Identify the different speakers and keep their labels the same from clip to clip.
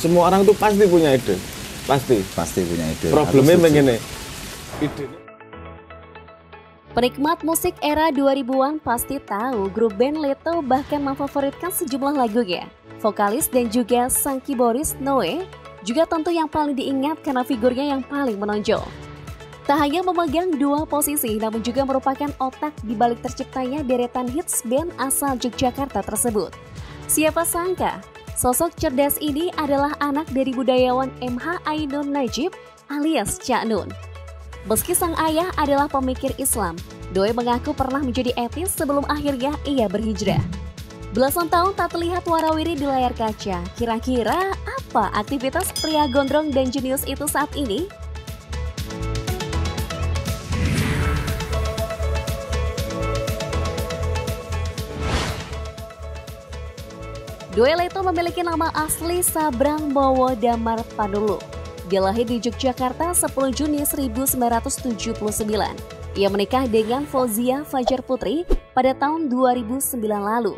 Speaker 1: Semua orang tuh pasti punya ide,
Speaker 2: Pasti punya ide.
Speaker 1: Problemnya begini, ide.
Speaker 3: Penikmat musik era 2000-an pasti tahu grup band Leto bahkan memfavoritkan sejumlah lagunya. Vokalis dan juga sang keyboardis Noe juga tentu yang paling diingat karena figurnya yang paling menonjol. Tak hanya memegang dua posisi, namun juga merupakan otak di balik terciptanya deretan hits band asal Yogyakarta tersebut. Siapa sangka, sosok cerdas ini adalah anak dari budayawan MH Ainun Najib alias Cak Nun. Meski sang ayah adalah pemikir Islam, Doi mengaku pernah menjadi etis sebelum akhirnya ia berhijrah. Belasan tahun tak terlihat warawiri di layar kaca. Kira-kira apa aktivitas pria gondrong dan jenius itu saat ini? Doi Leto memiliki nama asli Sabrang Mowo Damar Panulu. Dia lahir di Yogyakarta 10 Juni 1979. Ia menikah dengan Fauzia Fajar Putri pada tahun 2009 lalu.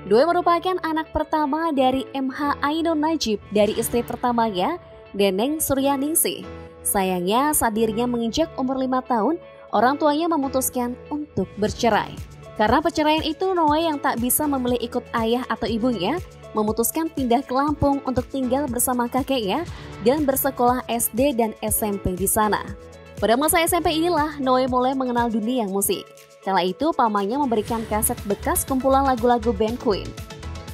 Speaker 3: Doi merupakan anak pertama dari MH Ainun Najib dari istri pertamanya, Deneng Suryaningsih. Sayangnya saat dirinya menginjak umur 5 tahun, orang tuanya memutuskan untuk bercerai. Karena perceraian itu, Noe yang tak bisa memilih ikut ayah atau ibunya, memutuskan pindah ke Lampung untuk tinggal bersama kakeknya dan bersekolah SD dan SMP di sana. Pada masa SMP inilah Noe mulai mengenal dunia musik. Kala itu pamannya memberikan kaset bekas kumpulan lagu-lagu band Queen.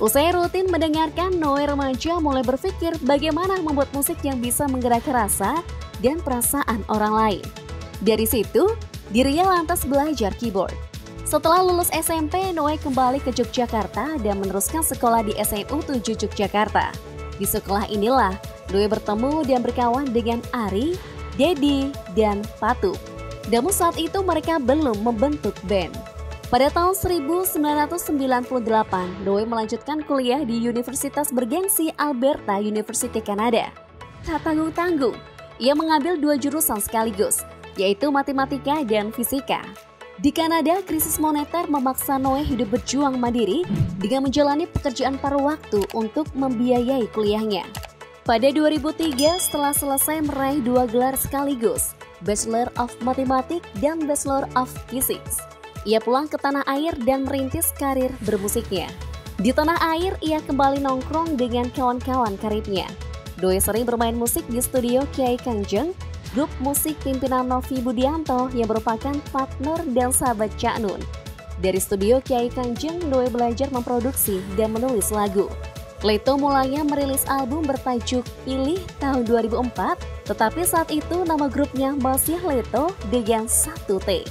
Speaker 3: Usai rutin mendengarkan, Noe remaja mulai berpikir bagaimana membuat musik yang bisa menggerakkan rasa dan perasaan orang lain. Dari situ, dirinya lantas belajar keyboard. Setelah lulus SMP, Noe kembali ke Yogyakarta dan meneruskan sekolah di SMU 7 Yogyakarta. Di sekolah inilah, Noe bertemu dan berkawan dengan Ari, Dedi, dan Patup. Namun saat itu mereka belum membentuk band. Pada tahun 1998, Noe melanjutkan kuliah di Universitas Bergengsi Alberta University Kanada. Tak tanggung-tanggung, ia mengambil 2 jurusan sekaligus, yaitu matematika dan fisika. Di Kanada, krisis moneter memaksa Noe hidup berjuang mandiri dengan menjalani pekerjaan paruh waktu untuk membiayai kuliahnya. Pada 2003, setelah selesai meraih 2 gelar sekaligus, Bachelor of Mathematics dan Bachelor of Physics, ia pulang ke tanah air dan merintis karir bermusiknya. Di tanah air, ia kembali nongkrong dengan kawan-kawan karibnya. Doi sering bermain musik di studio Kiai Kanjeng, grup musik pimpinan Novi Budianto yang merupakan partner dan sahabat Cak Nun. Dari studio Kiai Kanjeng, Doi belajar memproduksi dan menulis lagu. Leto mulanya merilis album bertajuk Pilih tahun 2004, tetapi saat itu nama grupnya masih Leto dengan 1T.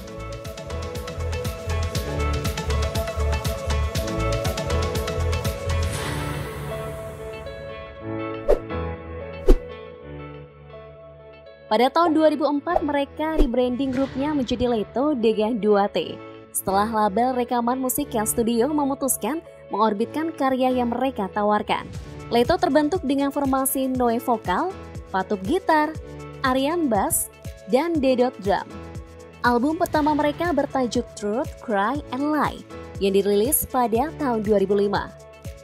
Speaker 3: Pada tahun 2004, mereka rebranding grupnya menjadi Leto dengan 2T. Setelah label rekaman musik yang studio memutuskan mengorbitkan karya yang mereka tawarkan. Leto terbentuk dengan formasi Noe vokal, Patup gitar, Aryan bass, dan Dedot drum. Album pertama mereka bertajuk Truth, Cry, and Lie yang dirilis pada tahun 2005.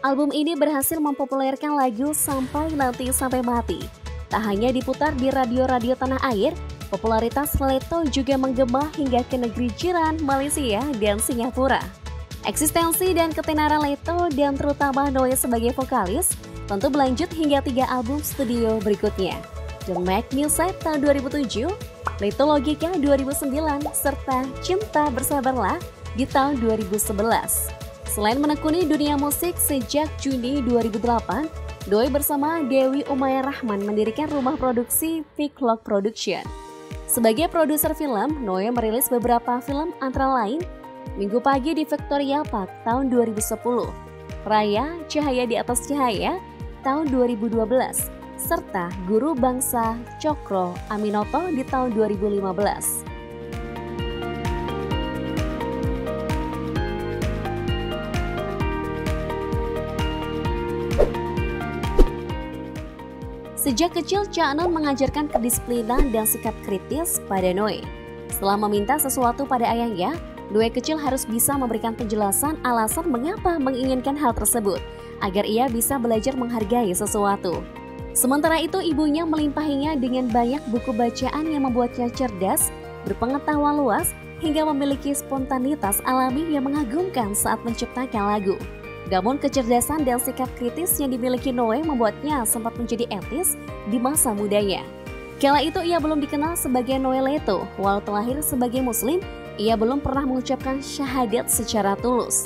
Speaker 3: Album ini berhasil mempopulerkan lagu Sampai Nanti Sampai Mati. Tak hanya diputar di radio-radio tanah air, popularitas Leto juga menggema hingga ke negeri jiran Malaysia dan Singapura. Eksistensi dan ketenaran Leto dan terutama Noe sebagai vokalis tentu berlanjut hingga 3 album studio berikutnya. Don't Make Me Sad tahun 2007, Leto Logika 2009, serta Cinta Bersabarlah di tahun 2011. Selain menekuni dunia musik sejak Juni 2008, Doi bersama Dewi Umayyah Rahman mendirikan rumah produksi Picklock Production. Sebagai produser film, Noe merilis beberapa film antara lain Minggu Pagi di Victoria Park tahun 2010, Raya Cahaya di Atas Cahaya tahun 2012, serta Guru Bangsa Cokro Aminoto di tahun 2015. Sejak kecil, Cak Nun mengajarkan kedisiplinan dan sikap kritis pada Noe. Setelah meminta sesuatu pada ayahnya, Noe kecil harus bisa memberikan penjelasan alasan mengapa menginginkan hal tersebut, agar ia bisa belajar menghargai sesuatu. Sementara itu ibunya melimpahinya dengan banyak buku bacaan yang membuatnya cerdas, berpengetahuan luas, hingga memiliki spontanitas alami yang mengagumkan saat menciptakan lagu. Namun kecerdasan dan sikap kritis yang dimiliki Noe membuatnya sempat menjadi etis di masa mudanya. Kala itu ia belum dikenal sebagai Noe Leto, walau terlahir sebagai muslim, ia belum pernah mengucapkan syahadat secara tulus.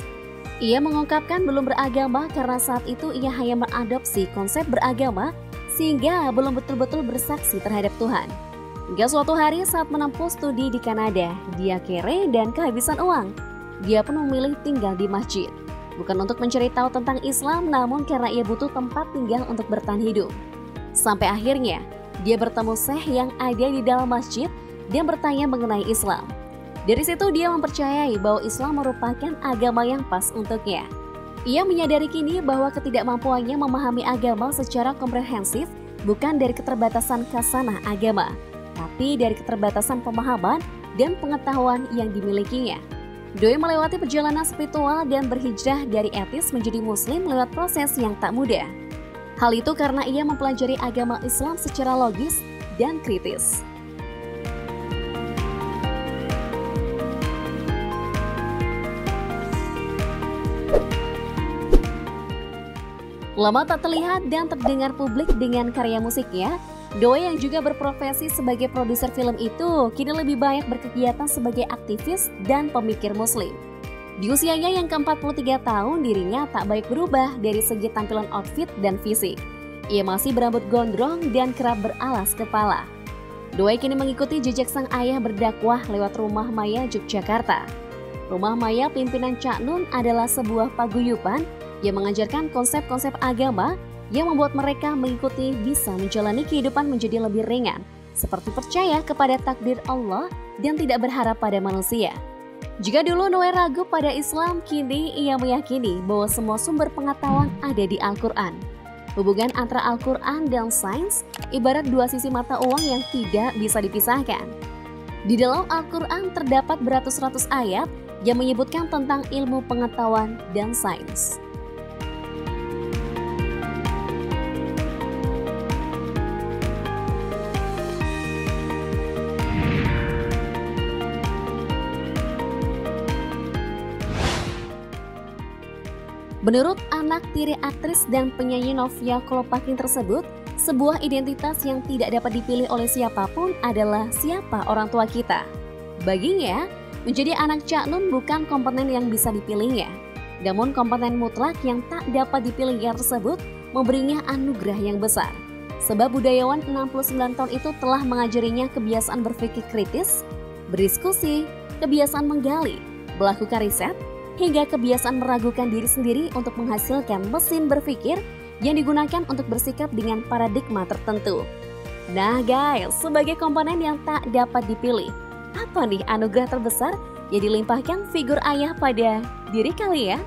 Speaker 3: Ia mengungkapkan belum beragama karena saat itu ia hanya mengadopsi konsep beragama sehingga belum betul-betul bersaksi terhadap Tuhan. Hingga suatu hari saat menempuh studi di Kanada, dia kere dan kehabisan uang. Dia pun memilih tinggal di masjid. Bukan untuk mencari tahu tentang Islam, namun karena ia butuh tempat tinggal untuk bertahan hidup. Sampai akhirnya, dia bertemu Syekh yang ada di dalam masjid dan bertanya mengenai Islam. Dari situ dia mempercayai bahwa Islam merupakan agama yang pas untuknya. Ia menyadari kini bahwa ketidakmampuannya memahami agama secara komprehensif bukan dari keterbatasan khasanah agama, tapi dari keterbatasan pemahaman dan pengetahuan yang dimilikinya. Doi melewati perjalanan spiritual dan berhijrah dari etis menjadi muslim lewat proses yang tak mudah. Hal itu karena ia mempelajari agama Islam secara logis dan kritis. Lama tak terlihat dan terdengar publik dengan karya musiknya, Doi yang juga berprofesi sebagai produser film itu kini lebih banyak berkegiatan sebagai aktivis dan pemikir muslim. Di usianya yang ke-43 tahun, dirinya tak baik berubah dari segi tampilan outfit dan fisik. Ia masih berambut gondrong dan kerap beralas kepala. Doi kini mengikuti jejak sang ayah berdakwah lewat Rumah Maya Yogyakarta. Rumah Maya pimpinan Cak Nun adalah sebuah paguyuban yang mengajarkan konsep-konsep agama yang membuat mereka mengikuti bisa menjalani kehidupan menjadi lebih ringan, seperti percaya kepada takdir Allah dan tidak berharap pada manusia. Jika dulu Noe ragu pada Islam, kini ia meyakini bahwa semua sumber pengetahuan ada di Al-Quran. Hubungan antara Al-Quran dan sains ibarat dua sisi mata uang yang tidak bisa dipisahkan. Di dalam Al-Quran terdapat beratus-ratus ayat yang menyebutkan tentang ilmu pengetahuan dan sains. Menurut anak tiri aktris dan penyanyi Novia Kolopaking tersebut, sebuah identitas yang tidak dapat dipilih oleh siapapun adalah siapa orang tua kita. Baginya, menjadi anak Cak Nun bukan komponen yang bisa dipilihnya, namun komponen mutlak yang tak dapat dipilihnya tersebut memberinya anugerah yang besar. Sebab budayawan 69 tahun itu telah mengajarinya kebiasaan berpikir kritis, berdiskusi, kebiasaan menggali, melakukan riset, hingga kebiasaan meragukan diri sendiri untuk menghasilkan mesin berpikir yang digunakan untuk bersikap dengan paradigma tertentu. Nah guys, sebagai komponen yang tak dapat dipilih, apa nih anugerah terbesar yang dilimpahkan figur ayah pada diri kalian?